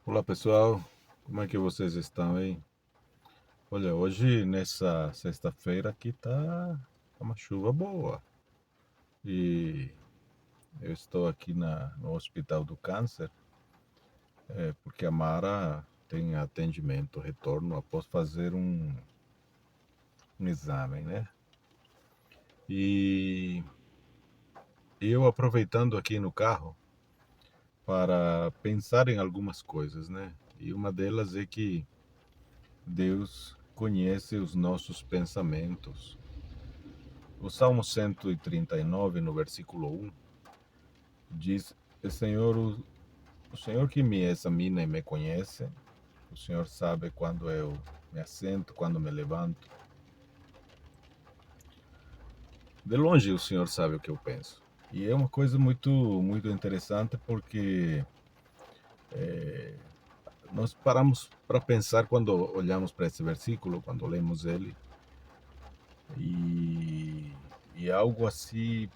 Olá pessoal, como é que vocês estão aí? Olha, hoje nessa sexta-feira aqui tá uma chuva boa e eu estou aqui no Hospital do Câncer, porque a Mara tem atendimento, retorno após fazer um exame, né? E eu aproveitando aqui no carro para pensar em algumas coisas, né? E uma delas é que Deus conhece os nossos pensamentos. O Salmo 139, no versículo 1, diz: Senhor, o Senhor que me examina e me conhece, o Senhor sabe quando eu me assento, quando me levanto. De longe o Senhor sabe o que eu penso. E é uma coisa muito interessante porque nós paramos para pensar quando olhamos para esse versículo, quando lemos ele, e, e algo assim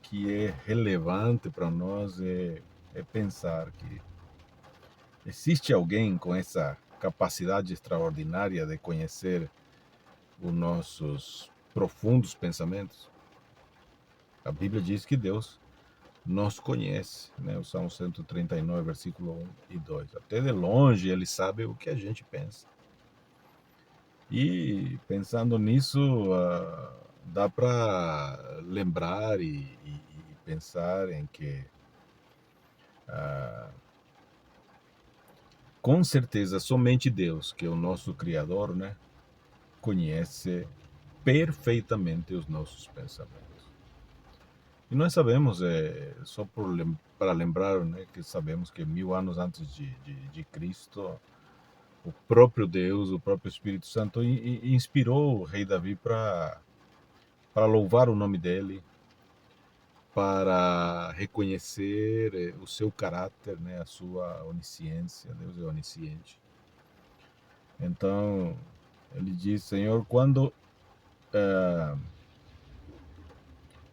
que é relevante para nós é pensar que existe alguém com essa capacidade extraordinária de conhecer os nossos profundos pensamentos? A Bíblia diz que Deus nos conhece, né? O Salmo 139, versículo 1 e 2. Até de longe ele sabe o que a gente pensa. E pensando nisso, dá para lembrar e pensar em que, ah, com certeza, somente Deus, que é o nosso Criador, né, conhece perfeitamente os nossos pensamentos. E nós sabemos, só para lembrar, né, que sabemos que 1000 anos antes de Cristo, o próprio Deus, o próprio Espírito Santo inspirou o rei Davi para louvar o nome dele, para reconhecer o seu caráter, né, a sua onisciência. Deus é onisciente. Então, ele diz: Senhor, quando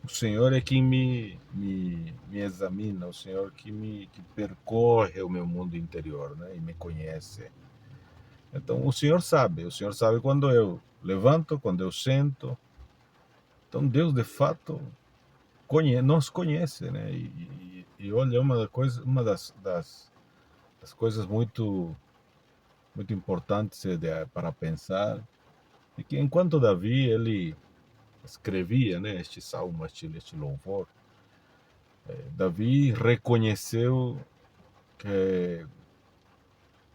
o Senhor é quem me examina, o Senhor que percorre o meu mundo interior, né, e me conhece. Então, o Senhor sabe quando eu levanto, quando eu sento. Então, Deus, de fato, nos conhece, né? E olha, uma das coisas muito importantes para pensar é que enquanto Davi, ele escrevia, né, este salmo, este louvor, Davi reconheceu que,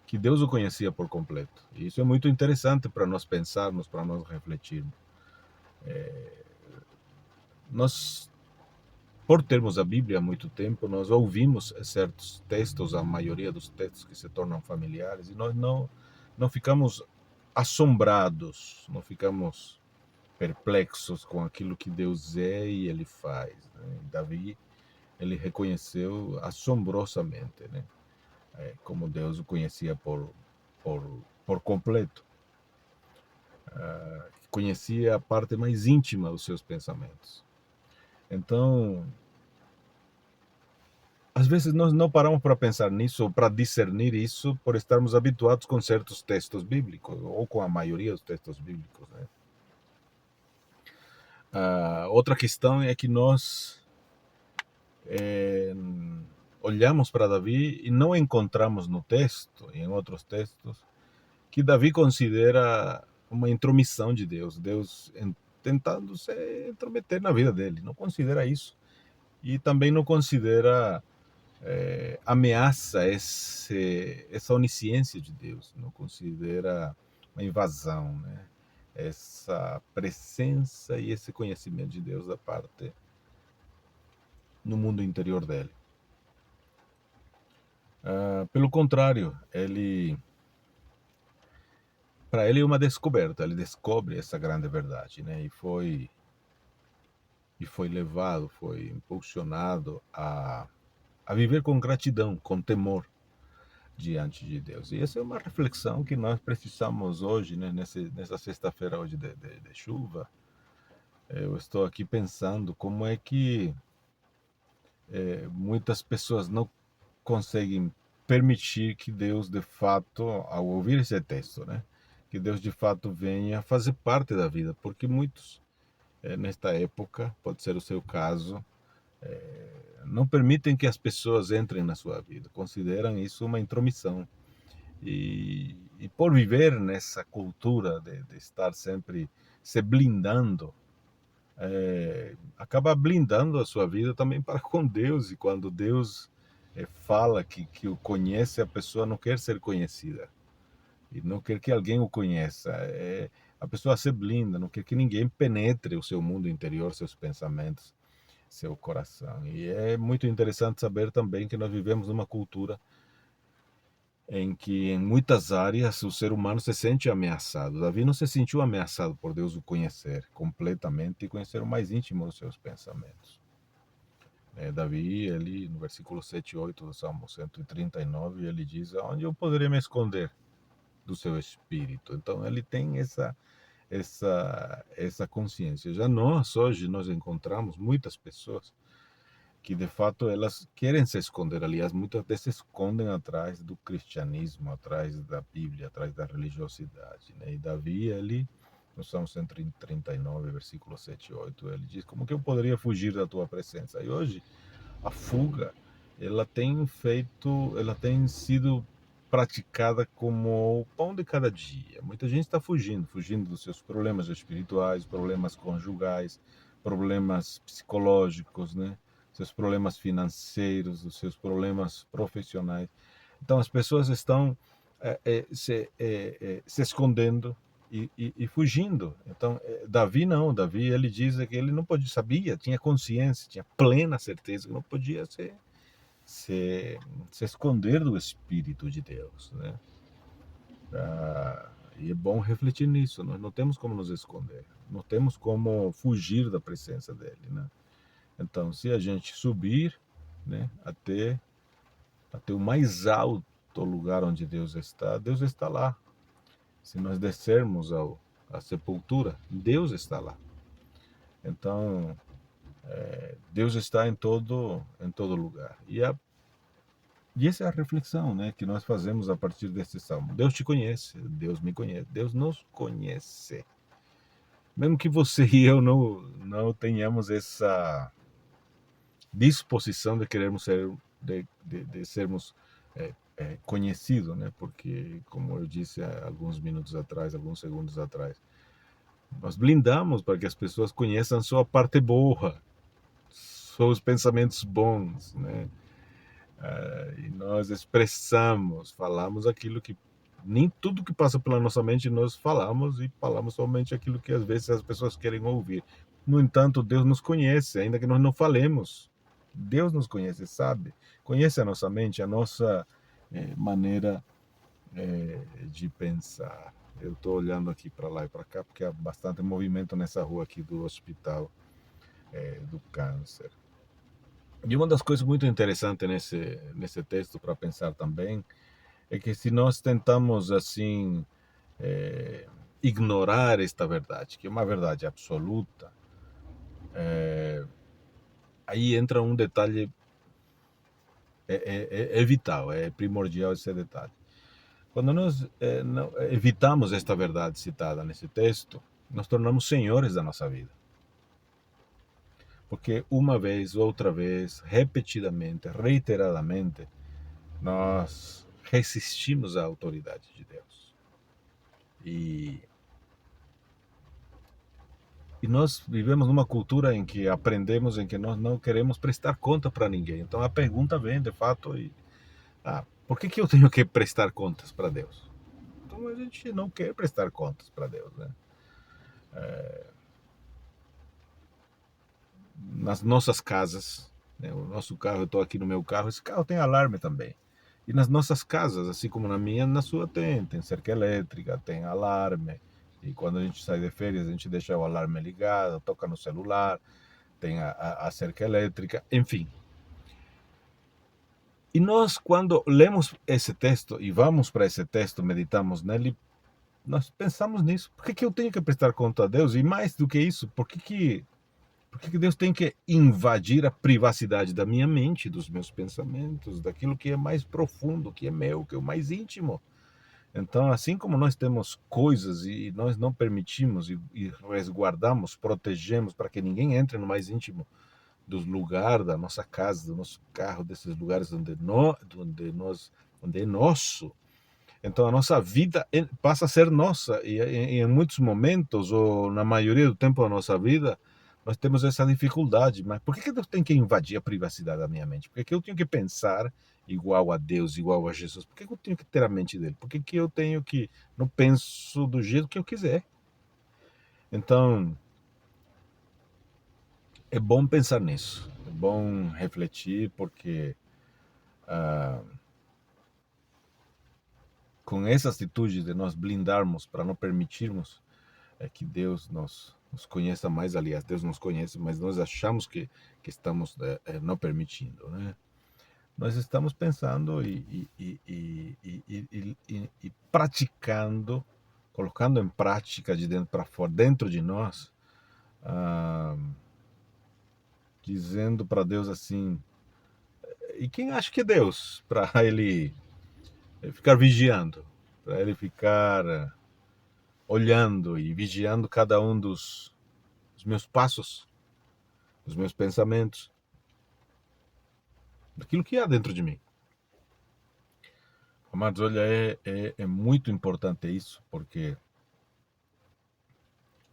que Deus o conhecia por completo. E isso é muito interessante para nós pensarmos, para nós refletirmos. Nós, por termos a Bíblia há muito tempo, nós ouvimos certos textos, a maioria dos textos que se tornam familiares, e nós não ficamos assombrados, não ficamos perplexos com aquilo que Deus é e Ele faz, né? Davi, ele reconheceu assombrosamente, né? Como Deus o conhecia por, por completo. Conhecia a parte mais íntima dos seus pensamentos. Então, às vezes nós não paramos para pensar nisso ou para discernir isso por estarmos habituados com certos textos bíblicos ou com a maioria dos textos bíblicos, né? Outra questão é que nós é, olhamos para Davi e não encontramos no texto, em outros textos, que Davi considera uma intromissão de Deus, tentando se intrometer na vida dele. Não considera isso. E também não considera ameaça essa onisciência de Deus, não considera uma invasão, né? Essa presença e esse conhecimento de Deus da parte no mundo interior dele. Pelo contrário, para ele é uma descoberta, ele descobre essa grande verdade, né? E foi levado, foi impulsionado a viver com gratidão, com temor diante de Deus. E essa é uma reflexão que nós precisamos hoje, né, nessa sexta-feira hoje de chuva. Eu estou aqui pensando como é que muitas pessoas não conseguem permitir que Deus, de fato, ao ouvir esse texto, né, que Deus de fato venha fazer parte da vida, porque muitos, nesta época, pode ser o seu caso, não permitem que as pessoas entrem na sua vida, consideram isso uma intromissão. E por viver nessa cultura de estar sempre se blindando, acaba blindando a sua vida também para com Deus. E quando Deus fala que o conhece, a pessoa não quer ser conhecida e não quer que alguém o conheça. A pessoa se blinda, não quer que ninguém penetre o seu mundo interior, seus pensamentos, seu coração. E é muito interessante saber também que nós vivemos numa cultura em que em muitas áreas o ser humano se sente ameaçado. Davi não se sentiu ameaçado por Deus o conhecer completamente e conhecer o mais íntimo dos seus pensamentos. Davi, ele no versículo 7 e 8 do Salmo 139, ele diz: onde eu poderia me esconder do seu espírito? Então ele tem essa consciência. Já nós, hoje, nós encontramos muitas pessoas que de fato elas querem se esconder. Aliás, muitas vezes se escondem atrás do cristianismo, atrás da Bíblia, atrás da religiosidade, né? E Davi, ele, no Salmo 139, versículo 7 e 8, ele diz: como que eu poderia fugir da tua presença? E hoje, a fuga, ela tem sido praticada como o pão de cada dia. Muita gente está fugindo dos seus problemas espirituais, problemas conjugais, problemas psicológicos, né? Seus problemas financeiros, os seus problemas profissionais. Então as pessoas estão se escondendo e fugindo. Então Davi não, Davi ele diz que ele não podia, sabia, tinha consciência, tinha plena certeza que não podia se esconder do Espírito de Deus, né? E é bom refletir nisso. Nós não temos como nos esconder, não temos como fugir da presença dele, né? Então, se a gente subir, né, até o mais alto lugar onde Deus está lá. Se nós descermos à sepultura, Deus está lá. Então, Deus está em todo lugar. E essa é a reflexão, né, que nós fazemos a partir desse salmo. Deus te conhece, Deus me conhece, Deus nos conhece. Mesmo que você e eu não tenhamos essa disposição de querermos ser, de sermos conhecidos, né? Porque, como eu disse há alguns minutos atrás, alguns segundos atrás, nós blindamos para que as pessoas conheçam só a parte boa, só os pensamentos bons, né? E nós expressamos, falamos aquilo que nem tudo que passa pela nossa mente nós falamos, e falamos somente aquilo que às vezes as pessoas querem ouvir. No entanto, Deus nos conhece, ainda que nós não falemos. Deus nos conhece, sabe? Conhece a nossa mente, a nossa maneira de pensar. Eu estou olhando aqui para lá e para cá porque há bastante movimento nessa rua aqui do Hospital do Câncer. E uma das coisas muito interessantes nesse texto para pensar também é que se nós tentamos assim ignorar esta verdade, que é uma verdade absoluta, aí entra um detalhe vital, é primordial esse detalhe. Quando nós evitamos esta verdade citada nesse texto, nós tornamos senhores da nossa vida. Porque uma vez, outra vez, repetidamente, reiteradamente, nós resistimos à autoridade de Deus. E nós vivemos numa cultura em que aprendemos em que nós não queremos prestar conta para ninguém. Então a pergunta vem, de fato, por que eu tenho que prestar contas para Deus? Então a gente não quer prestar contas para Deus, né? Nas nossas casas, né? O nosso carro, eu estou aqui no meu carro, esse carro tem alarme também. E nas nossas casas, assim como na minha, na sua tem cerca elétrica, tem alarme. E quando a gente sai de férias, a gente deixa o alarme ligado, toca no celular, tem a cerca elétrica, enfim. E nós, quando lemos esse texto e vamos para esse texto, meditamos nele, nós pensamos nisso. Por que eu tenho que prestar conta a Deus? E mais do que isso, por que Por que Deus tem que invadir a privacidade da minha mente, dos meus pensamentos, daquilo que é mais profundo, que é meu, que é o mais íntimo? Então, assim como nós temos coisas e nós não permitimos e resguardamos, protegemos para que ninguém entre no mais íntimo dos lugares da nossa casa, do nosso carro, desses lugares onde é nosso. Então a nossa vida passa a ser nossa e em muitos momentos, ou na maioria do tempo da nossa vida, nós temos essa dificuldade. Mas por que Deus tem que invadir a privacidade da minha mente? Por que eu tenho que pensar igual a Deus, igual a Jesus? Por que eu tenho que ter a mente dele? Por que eu tenho que não penso do jeito que eu quiser? Então é bom pensar nisso, é bom refletir, porque ah, com essa atitude de nós blindarmos para não permitirmos que Deus nos conheça mais. Aliás, Deus nos conhece, mas nós achamos que estamos não permitindo, né? Nós estamos pensando e praticando, colocando em prática de dentro para fora, dentro de nós, ah, dizendo para Deus assim: e quem acha que é Deus? Para ele ficar vigiando, para ele ficar olhando e vigiando cada um dos meus passos, dos meus pensamentos, daquilo que há dentro de mim. Amados, olha, é muito importante isso, porque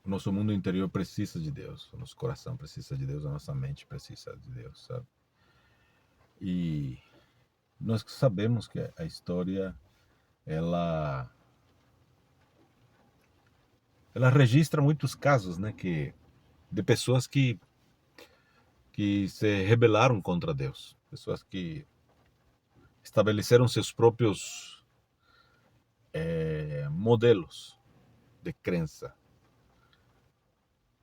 o nosso mundo interior precisa de Deus, o nosso coração precisa de Deus, a nossa mente precisa de Deus, sabe? E nós sabemos que a história, ela, ela registra muitos casos, né, de pessoas que se rebelaram contra Deus, pessoas que estabeleceram seus próprios modelos de crença,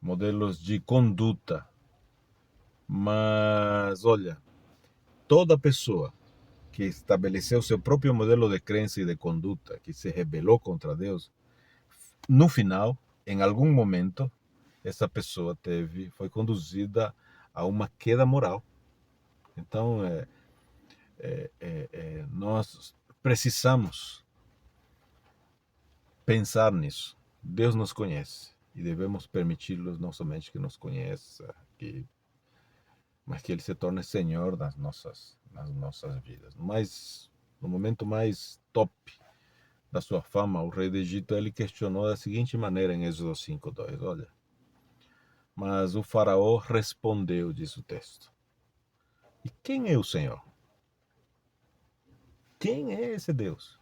modelos de conduta. Mas olha, toda pessoa que estabeleceu seu próprio modelo de crença e de conduta, que se rebelou contra Deus, no final, em algum momento, essa pessoa foi conduzida a uma queda moral. Então, nós precisamos pensar nisso. Deus nos conhece e devemos permiti-lo não somente que nos conheça, mas que ele se torne Senhor nas nossas vidas. Mas no momento mais top da sua fama, o rei do Egito, ele questionou da seguinte maneira em Êxodo 5:2, olha: mas o faraó respondeu, diz o texto: e quem é o Senhor? Quem é esse Deus?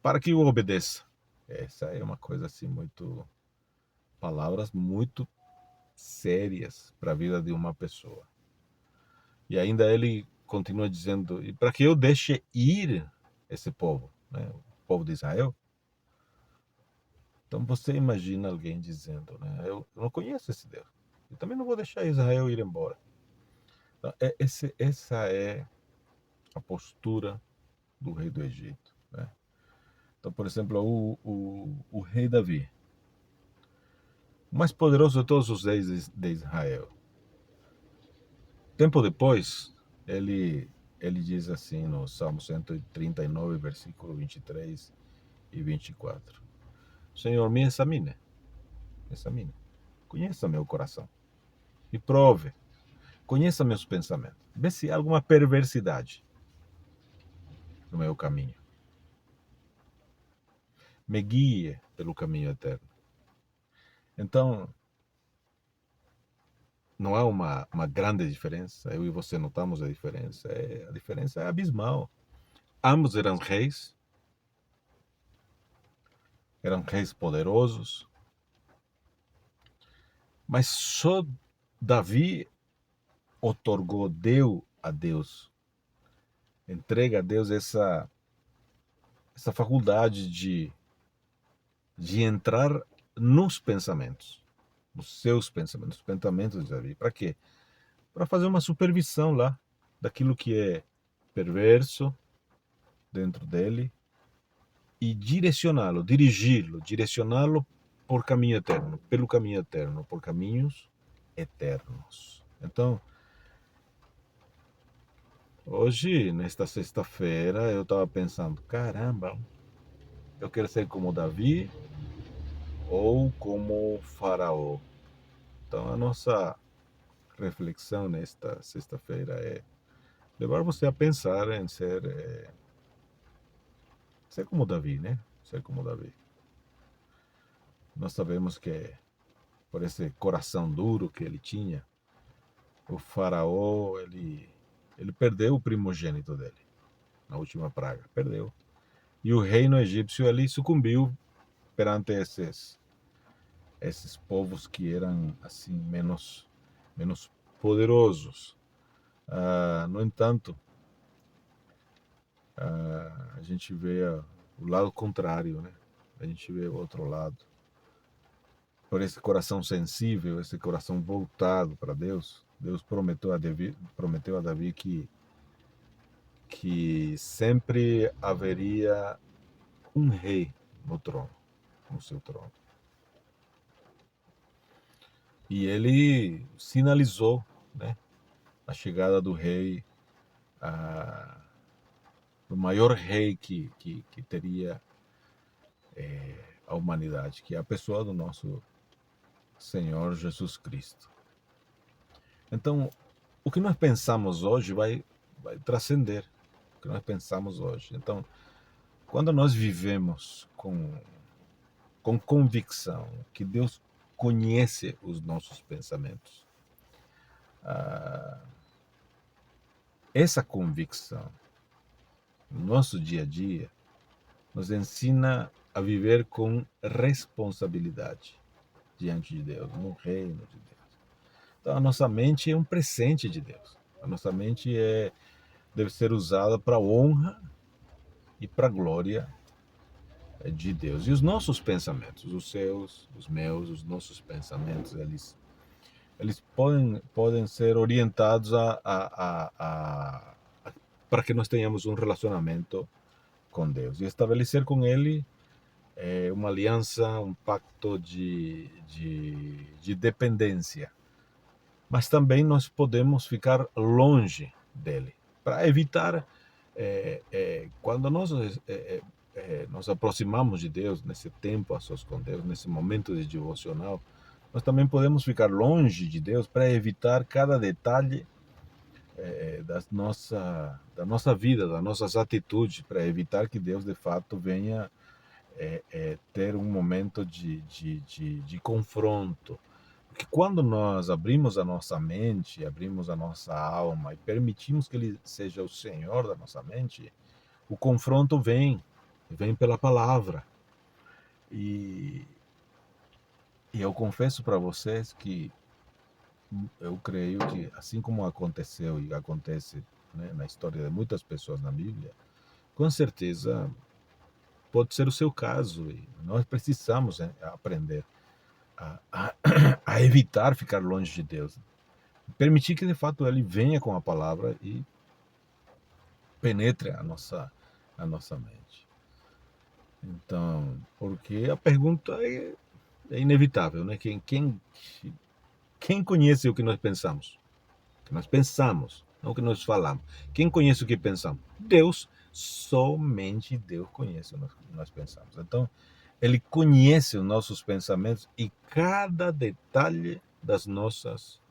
Para que o obedeça. Essa é uma coisa assim muito, palavras muito sérias para a vida de uma pessoa. E ainda ele continua dizendo: e para que eu deixe ir esse povo, né, o povo de Israel? Então você imagina alguém dizendo, né, eu não conheço esse Deus, eu também não vou deixar Israel ir embora. Então, essa é a postura do rei do Egito, né? Então, por exemplo, o rei Davi, o mais poderoso de todos os reis de Israel. Tempo depois, ele diz assim no Salmo 139, versículo 23 e 24: Senhor, me examine, conheça meu coração e prove, conheça meus pensamentos, vê se há alguma perversidade no meu caminho, me guie pelo caminho eterno. Então, não há uma grande diferença, eu e você notamos a diferença, a diferença é abismal. Ambos eram reis poderosos, mas só Davi deu a Deus, entrega a Deus essa faculdade de entrar nos pensamentos, nos seus pensamentos, nos pensamentos de Davi. Para quê? Para fazer uma supervisão lá daquilo que é perverso dentro dele e direcioná-lo por caminho eterno, pelo caminho eterno, por caminhos eternos. Então, hoje, nesta sexta-feira, eu estava pensando, caramba, eu quero ser como Davi ou como Faraó. Então, a nossa reflexão nesta sexta-feira é levar você a pensar em ser como Davi, né? Ser como Davi. Nós sabemos que por esse coração duro que ele tinha, o faraó, ele perdeu o primogênito dele na última praga, perdeu. E o reino egípcio ele sucumbiu perante esses povos que eram assim menos poderosos. No entanto, a gente vê o lado contrário, né? A gente vê o outro lado. Por esse coração sensível, esse coração voltado para Deus, Deus prometeu a Davi que sempre haveria um rei no trono, no seu trono. E ele sinalizou, né, a chegada do rei, do maior rei que teria a humanidade, que é a pessoa do nosso Senhor Jesus Cristo. Então, o que nós pensamos hoje vai transcender o que nós pensamos hoje. Então, quando nós vivemos com convicção que Deus conhece os nossos pensamentos, essa convicção no nosso dia a dia nos ensina a viver com responsabilidade diante de Deus, no reino de Deus. Então, a nossa mente é um presente de Deus. A nossa mente deve ser usada para a honra e para a glória de Deus. E os nossos pensamentos, os seus, os meus, os nossos pensamentos, eles podem ser orientados para que nós tenhamos um relacionamento com Deus e estabelecer com Ele uma aliança, um pacto de dependência. Mas também nós podemos ficar longe dele, para evitar, quando nos aproximamos de Deus, nesse tempo a sós com Deus, nesse momento de devocional, nós também podemos ficar longe de Deus para evitar cada detalhe da nossa vida, das nossas atitudes, para evitar que Deus de fato venha ter um momento de confronto. Porque quando nós abrimos a nossa mente, abrimos a nossa alma e permitimos que Ele seja o Senhor da nossa mente, o confronto vem pela palavra. E eu confesso para vocês que eu creio que, assim como aconteceu e acontece, né, na história de muitas pessoas na Bíblia, com certeza pode ser o seu caso. E nós precisamos aprender a evitar ficar longe de Deus. Permitir que, de fato, Ele venha com a palavra e penetre a nossa mente. Então, porque a pergunta é inevitável, né? Quem conhece o que nós pensamos? O que nós pensamos, não o que nós falamos. Quem conhece o que pensamos? Deus. Somente Deus conhece o que nós pensamos. Então, Ele conhece os nossos pensamentos e cada detalhe das nossas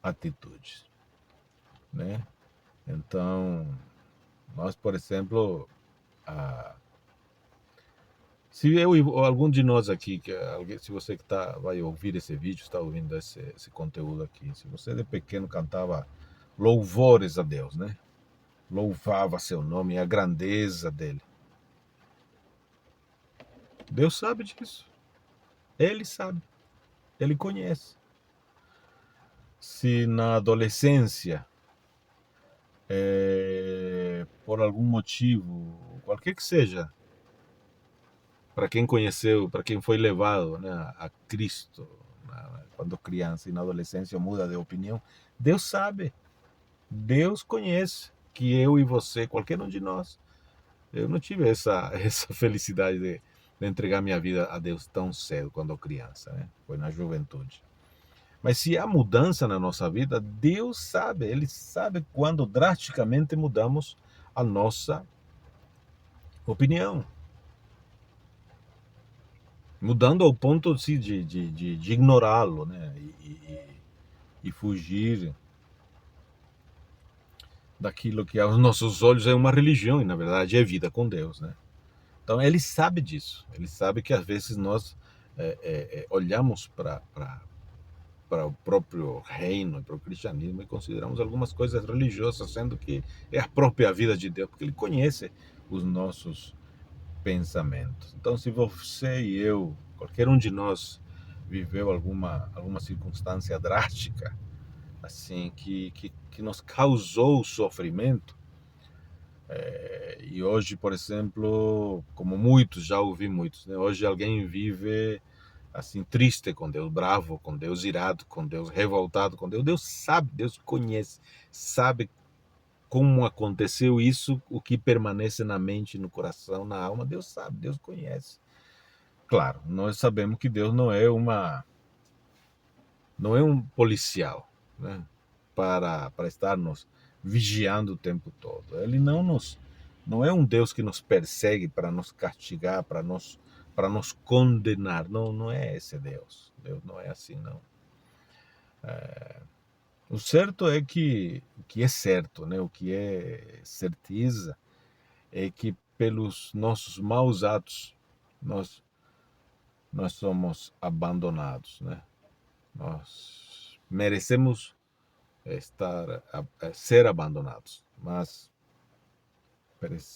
atitudes, né? Então, nós, por exemplo, se eu ou algum de nós aqui, se você que vai ouvir esse vídeo, está ouvindo esse conteúdo aqui, se você de pequeno cantava louvores a Deus, né? Louvava seu nome e a grandeza dele. Deus sabe disso. Ele sabe. Ele conhece. Se na adolescência, por algum motivo, qualquer que seja, para quem conheceu, para quem foi levado, né, a Cristo, quando criança e na adolescência muda de opinião, Deus sabe, Deus conhece que eu e você, qualquer um de nós, eu não tive essa felicidade de entregar minha vida a Deus tão cedo quando criança, né? Foi na juventude. Mas se há mudança na nossa vida, Deus sabe, Ele sabe quando drasticamente mudamos a nossa opinião. Mudando ao ponto assim, de ignorá-lo, né? E fugir daquilo que aos nossos olhos é uma religião e na verdade é vida com Deus, né? Então ele sabe disso, ele sabe que às vezes nós olhamos para o próprio reino, para o cristianismo e consideramos algumas coisas religiosas, sendo que é a própria vida de Deus, porque ele conhece os nossos pensamentos. Então, se você e eu, qualquer um de nós, viveu alguma circunstância drástica, assim, que nos causou sofrimento, e hoje, por exemplo, como muitos, já ouvi muitos, né? Hoje alguém vive assim triste com Deus, bravo com Deus, irado com Deus, revoltado com Deus. Deus sabe, Deus conhece, sabe como aconteceu isso, o que permanece na mente, no coração, na alma. Deus sabe, Deus conhece. Claro, nós sabemos que Deus não é um policial, né? Para estar nos vigiando o tempo todo. Ele não é um Deus que nos persegue para nos castigar, para nos condenar. Não, não é esse Deus. Deus não é assim, não. O certo é que é certo, né? O que é certeza é que pelos nossos maus atos nós nós somos abandonados, né? Nós merecemos ser abandonados, mas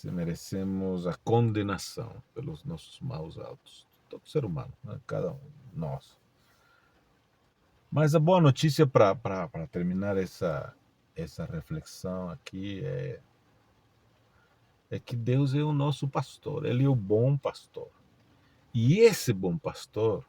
merecemos a condenação pelos nossos maus atos. Todo ser humano, né? Cada um de nós. Mas a boa notícia para terminar essa reflexão aqui é que Deus é o nosso pastor, Ele é o bom pastor. E esse bom pastor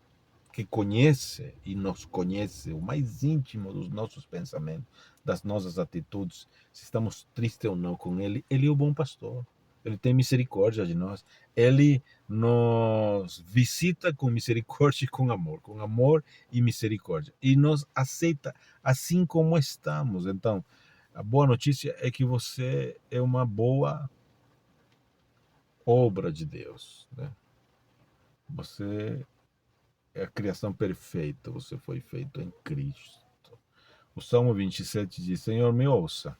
que conhece e nos conhece, o mais íntimo dos nossos pensamentos, das nossas atitudes, se estamos tristes ou não com Ele, Ele é o bom pastor. Ele tem misericórdia de nós. Ele nos visita com misericórdia e com amor e misericórdia. E nos aceita assim como estamos. Então, a boa notícia é que você é uma boa obra de Deus, né? Você é a criação perfeita, você foi feito em Cristo. O Salmo 27 diz: Senhor, me ouça.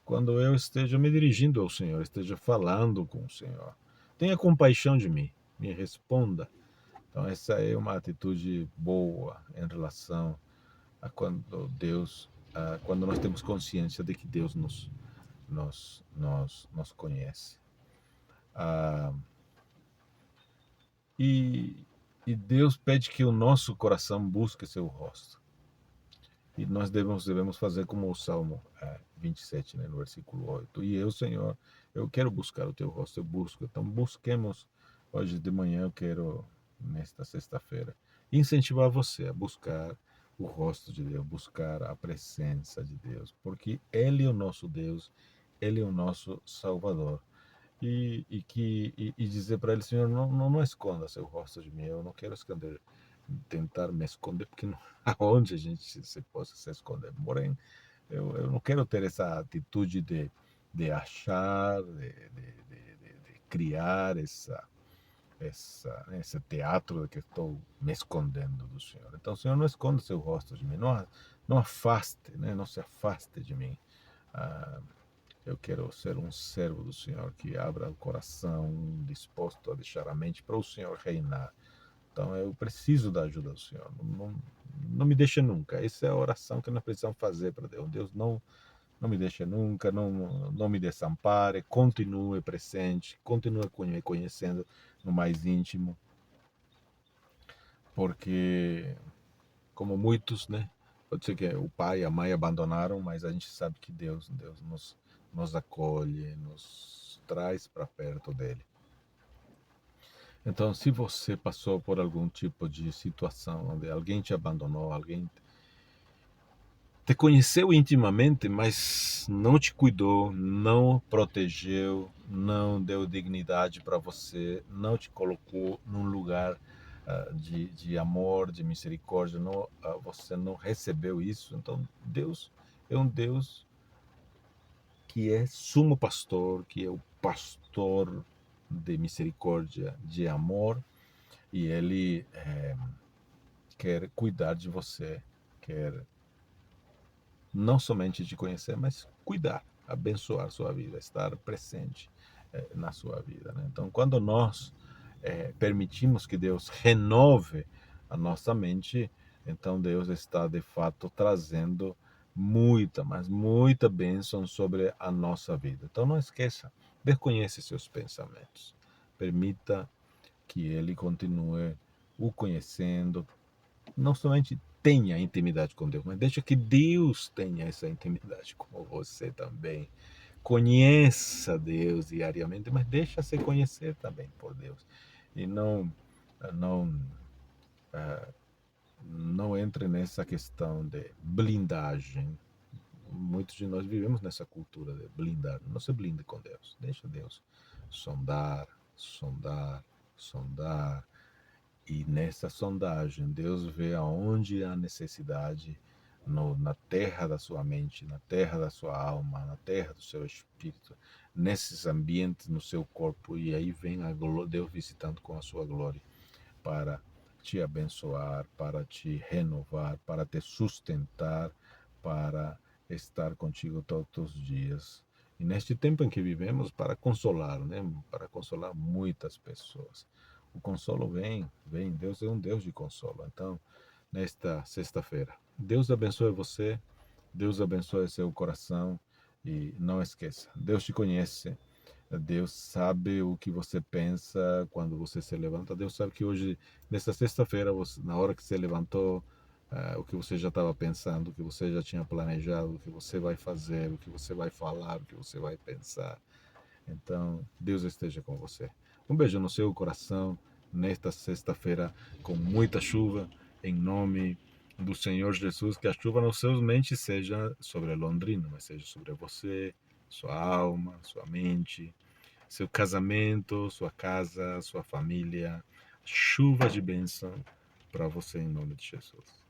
Quando eu esteja me dirigindo ao Senhor, esteja falando com o Senhor, tenha compaixão de mim, me responda. Então, essa é uma atitude boa em relação a quando nós temos consciência de que Deus nos conhece. Ah, e, e Deus pede que o nosso coração busque seu rosto. E nós devemos fazer como o Salmo 27, né, no versículo 8. E eu, Senhor, eu quero buscar o teu rosto, eu busco. Então, busquemos hoje de manhã, eu quero, nesta sexta-feira, incentivar você a buscar o rosto de Deus, buscar a presença de Deus, porque Ele é o nosso Deus, Ele é o nosso Salvador. E dizer para Ele, Senhor, não esconda seu rosto de mim, eu não quero esconder tentar me esconder, porque não, aonde a gente se possa se esconder. Porém, eu não quero ter essa atitude de achar, de criar esse teatro de que estou me escondendo do Senhor. Então, Senhor, não esconda seu rosto de mim, não afaste, né? Não se afaste de mim. Ah, eu quero ser um servo do Senhor que abra o coração, disposto a deixar a mente para o Senhor reinar. Então eu preciso da ajuda do Senhor. Não me deixa nunca. Essa é a oração que nós precisamos fazer para Deus. Deus não me deixa nunca, não me desampare, continue presente, continue me conhecendo no mais íntimo, porque como muitos, né? Pode ser que o pai e a mãe abandonaram, mas a gente sabe que Deus nos acolhe, nos traz para perto dele. Então, se você passou por algum tipo de situação onde alguém te abandonou, alguém te conheceu intimamente, mas não te cuidou, não protegeu, não deu dignidade para você, não te colocou num lugar de amor, de misericórdia, não, você não recebeu isso. Então, Deus é um Deus que é sumo pastor, que é o pastor de misericórdia, de amor, e Ele quer cuidar de você, quer não somente te conhecer, mas cuidar, abençoar sua vida, estar presente na sua vida. Né? Então, quando nós permitimos que Deus renove a nossa mente, então Deus está de fato trazendo muita, mas muita bênção sobre a nossa vida. Então não esqueça, desconheça seus pensamentos. Permita que Ele continue o conhecendo, não somente tenha intimidade com Deus, mas deixa que Deus tenha essa intimidade com você também. Conheça Deus diariamente, mas deixa se conhecer também por Deus. E não, não entre nessa questão de blindagem. Muitos de nós vivemos nessa cultura de blindar. Não se blinde com Deus. Deixa Deus sondar, sondar, sondar. E nessa sondagem, Deus vê aonde há necessidade na terra da sua mente, na terra da sua alma, na terra do seu espírito, nesses ambientes no seu corpo. E aí vem Deus visitando com a sua glória para te abençoar, para te renovar, para te sustentar, para estar contigo todos os dias. E neste tempo em que vivemos, para consolar, né? Para consolar muitas pessoas. O consolo vem, Deus é um Deus de consolo. Então, nesta sexta-feira, Deus abençoe você, Deus abençoe seu coração e não esqueça, Deus te conhece, Deus sabe o que você pensa quando você se levanta. Deus sabe que hoje, nesta sexta-feira, na hora que você levantou, o que você já estava pensando, o que você já tinha planejado, o que você vai fazer, o que você vai falar, o que você vai pensar. Então, Deus esteja com você. Um beijo no seu coração nesta sexta-feira com muita chuva, em nome do Senhor Jesus. Que a chuva não somente seja sobre Londrina, mas seja sobre você, sua alma, sua mente, seu casamento, sua casa, sua família. Chuva de bênção para você em nome de Jesus.